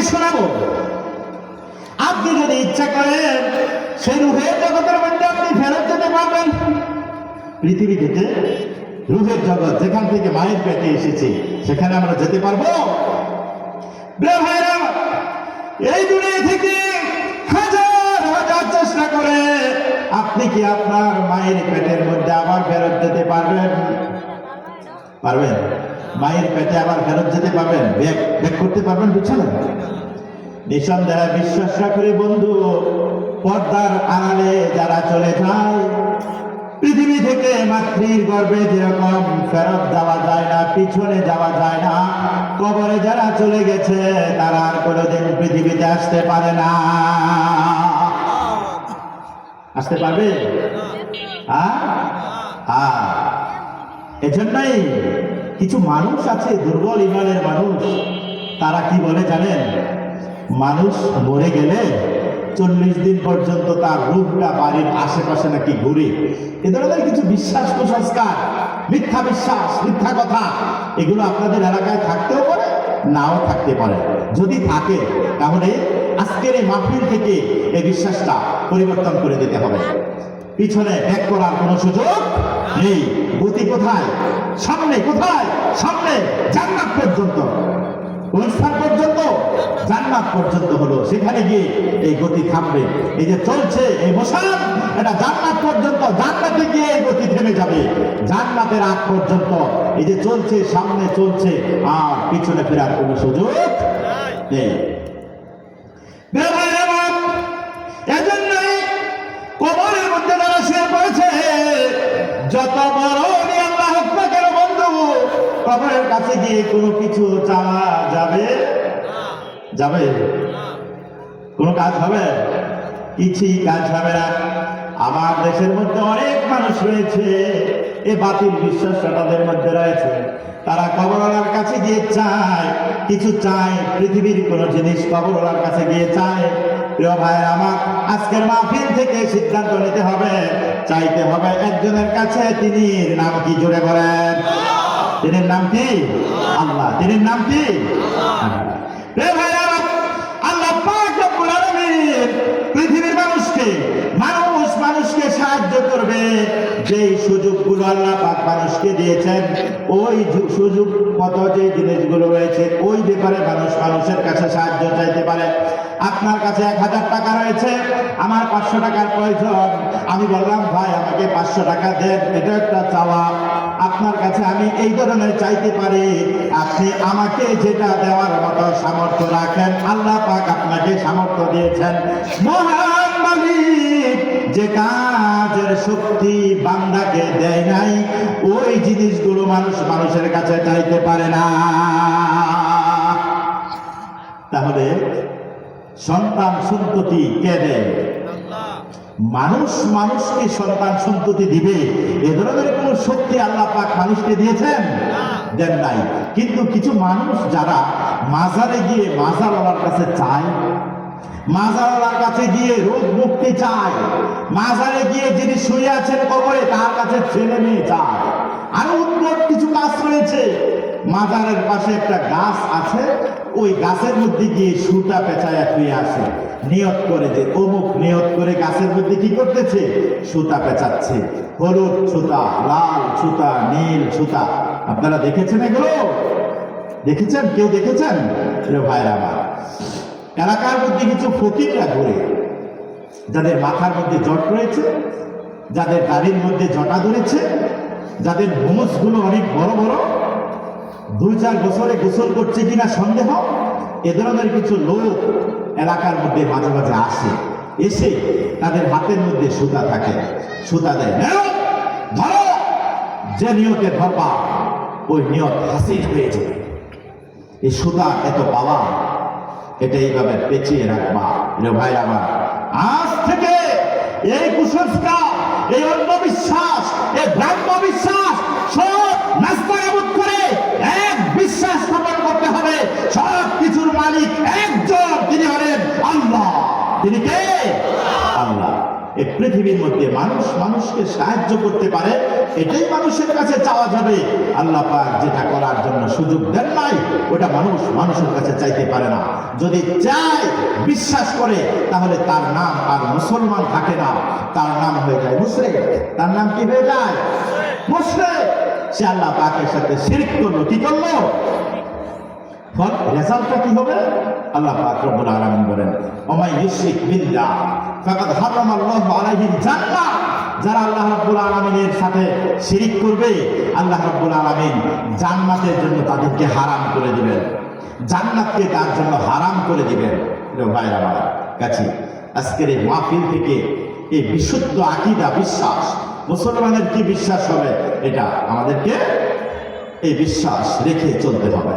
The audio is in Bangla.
শোনাবো। আপনি যদি ইচ্ছা করেন সেই রূহের জগতের মধ্যে আপনি ফেরত যেতে পারবেন। পৃথিবী থেকে রূহের জগৎ যেখান থেকে মায়ের পেটে এসেছে সেখানে আমরা যেতে পারবো? ভাইরা, এই দুনিয়া থেকে হাজার হাজার চেষ্টা করে আপনি কি আপনার মায়ের পেটের মধ্যে আবার ফেরত যেতে পারবেন? পারবেন? মায়ের পেটে আবার ফেরত যেতে পারবেন? ব্যাক করতে পারবেন? বুঝছেন? নিঃসন্দেহে বিশ্বাস করে বন্ধু, পর্দার আড়ালে যারা চলে যায়, পৃথিবী থেকে মাতৃর গর্ভে যেরকম ফেরত যাওয়া যায় না, পিছনে যাওয়া যায় না, কবরে যারা চলে গেছে তারা আর কোনোদিন পৃথিবীতে আসতে পারে না। আসতে পারবে? এজন্যই কিছু মানুষ আছে, দুর্বল ইমানের মানুষ, তারা কি বলে জানেন? মানুষ মরে গেলে 40 দিন পর্যন্ত তার রূপটা বাড়ির আশেপাশে নাকি ঘুরে। এ ধরনের কিছু বিশ্বাস কুসংস্কার, মিথ্যা বিশ্বাস, মিথ্যা কথা, এগুলো আপনাদের এলাকায় থাকতেও পারে, নাও থাকতে পারে। যদি থাকে তাহলে আজকের এই মাহফিল থেকে এই বিশ্বাসটা পরিবর্তন করে দিতে হবে। পিছনে ব্যাক করার কোনো সুযোগ নেই। গতি কোথায়? সামনে। কোথায়? সামনে। জান্নাত পর্যন্ত। কোন স্থান পর্যন্ত? জান্নাত পর্যন্ত হলো, সেখানে গিয়ে এই গতি থামবে। এই যে চলছে এই মোশন, এটা জান্নাত পর্যন্ত, জান্নাতে গিয়ে এই গতি থেমে যাবে। জান্নাতের আগ পর্যন্ত এই যে চলছে, সামনে চলছে, আর পিছনে ফেরার কোনো সুযোগ নেই। এজন্যই কবরের মধ্যে যারা শুয়ে পড়েছে, যত বড় আল্লাহ পাকের বন্ধু, কবরের কাছে গিয়ে কোনো কিছু চাওয়া যাবে? যাবে? কোনো কাজ হবে? কিছুই কাজ হবে না। আমার দেশের মধ্যে অনেক মানুষ রয়েছে, এ বাতিল বিশ্বাস তাদের মধ্যে রয়েছে। তারা কবরওয়ালার কাছে গিয়ে চায়, কিছু চায়, পৃথিবীর কোনো জিনিস কবরওয়ালার কাছে গিয়ে চায়। প্রিয় ভাই আমার, আজকের মাহফিল থেকে সিদ্ধান্ত নিতে হবে, চাইতে হবে একজনের কাছে। তিনি নাম কি? জোরে বলেন। তিনি নাম কি? আল্লাহ। তিনি নাম কি? প্রিয় ভাই আমার, আল্লাহ পাক রব্বুল আলামিন পৃথিবীর মানুষকে মানুষকে সাহায্য করবে। যেই সুযোগগুলো আল্লাহ পাক মানুষকে দিয়েছেন, ওই সুযোগ মতো যে জিনিসগুলো রয়েছে, ওই ব্যাপারে মানুষের কাছে সাহায্য চাইতে পারে। আপনার কাছে 1000 টাকা রয়েছে, আমার 500 টাকার প্রয়োজন। আমি বললাম, ভাই আমাকে 500 টাকা দেন, এটা একটা চাওয়া। আপনার কাছে আমি এই ধরনের চাইতে পারি, আপনি আমাকে যেটা দেওয়ার মতো সামর্থ্য রাখেন। আল্লাহ পাক আপনাকে সামর্থ্য দিয়েছেন। মহান মালিক যে কাজের শক্তি বান্দাকে দেয় নাই, ওই জিনিসগুলো মানুষের কাছে চাইতে পারে না। তাহলে সন্তান সন্ততি কে দেয়? মানুষকে সন্তান সন্ততি দিবে, এ ধরনের কোন শক্তি আল্লাহ পাক মানুষকে দিয়েছেন? দেন নাই। কিন্তু কিছু মানুষ যারা মাজারে গিয়ে মাজারওয়ালার কাছে চায়, মাজারওয়ালার কাছে গিয়ে রোগ মুক্তি চায়, মাজারে গিয়ে যিনি শুয়ে আছেন কবরে তার কাছে ছেলে মেয়ে চায়। আরো উদ্ভট কিছু কাজ রয়েছে। মাজারের পাশে একটা গাছ আছে, ওই গাছের মধ্যে গিয়ে সুতা পেঁচায় ফিরে আসে, নিয়ত করে যে অমুক, নিয়ত করে গাছের মধ্যে কি করতেছে? সুতা পেঁচাচ্ছে। হলুদ সুতা, লাল সুতা, নীল সুতা। আপনারা দেখেছেন এগুলো? দেখেছেন? কেউ দেখেছেন? ভাইরা আমার, এলাকার মধ্যে কিছু ফকিররা ঘুরে, যাদের মাথার মধ্যে জট রয়েছে, যাদের গাড়ির মধ্যে জটা ধরেছে, যাদের মোষগুলো অনেক বড় বড়, 2-4 বছরে গোসল করছে কিনা সন্দেহ, এ ধরনের কিছু লোক এলাকার মধ্যে মাঝে মাঝে আসে। এসে তাদের হাতের মধ্যে সুতা থাকে, সুতা দেয়, ধরো, যে নিয়তে ধরবা ওই নিয়ত হাসিল হয়ে যাবে। এই সুতা এত পাওয়া, এটা এইভাবে পেঁচিয়ে রাখবা। ভাই আমার, আজ থেকে এই কুসংস্কার, এই অন্ধবিশ্বাস, এই ব্রাহ্ম বিশ্বাস সব নাস্তানাবুদ করে এক বিশ্বাস স্থাপন করতে হবে। সব কিছুর মালিক একজন, তিনি হলেন আল্লাহ। তিনি কে? আল্লাহ। এই পৃথিবীর মধ্যে মানুষ মানুষকে সাহায্য করতে পারে, এটাই মানুষের কাছে চাওয়া যাবে। আল্লাহ পাক যেটা করার জন্য সুযোগ দেন নাই, ওটা মানুষ মানুষের কাছে চাইতে পারে না। যদি চায়, বিশ্বাস করে, তাহলে তার নাম আর মুসলমান থাকে না, তার নাম হয়ে যায় মুশরিক। তার নাম কি হয়ে যায়? মুশরিক। সে আল্লাহ পাকের সাথে শিরক করলো। কি করলো? ফল রেজাল্টটা কি হবে? আল্লাহ পাক রব্বুল আলামিন বলেন, ওমাই ইউশরিক বিল্লাহ ফাকাদ হারামাল্লাহু আলাইহিল জান্নাহ। যারা আল্লাহ রাব্বুল আলামিনের সাথে শিরক করবে, আল্লাহ রাব্বুল আলামিন জান্নাতের জন্য তাদেরকে হারাম করে দিবেন, জান্নাতকে তার জন্য হারাম করে দিবেন। ভাইরা আমার কাছে আজকের এই মাহফিল থেকে এই বিশুদ্ধ আকীদা, বিশ্বাস, মুসলমানের কি বিশ্বাস হবে, এটা আমাদেরকে এই বিশ্বাস রেখে চলতে হবে।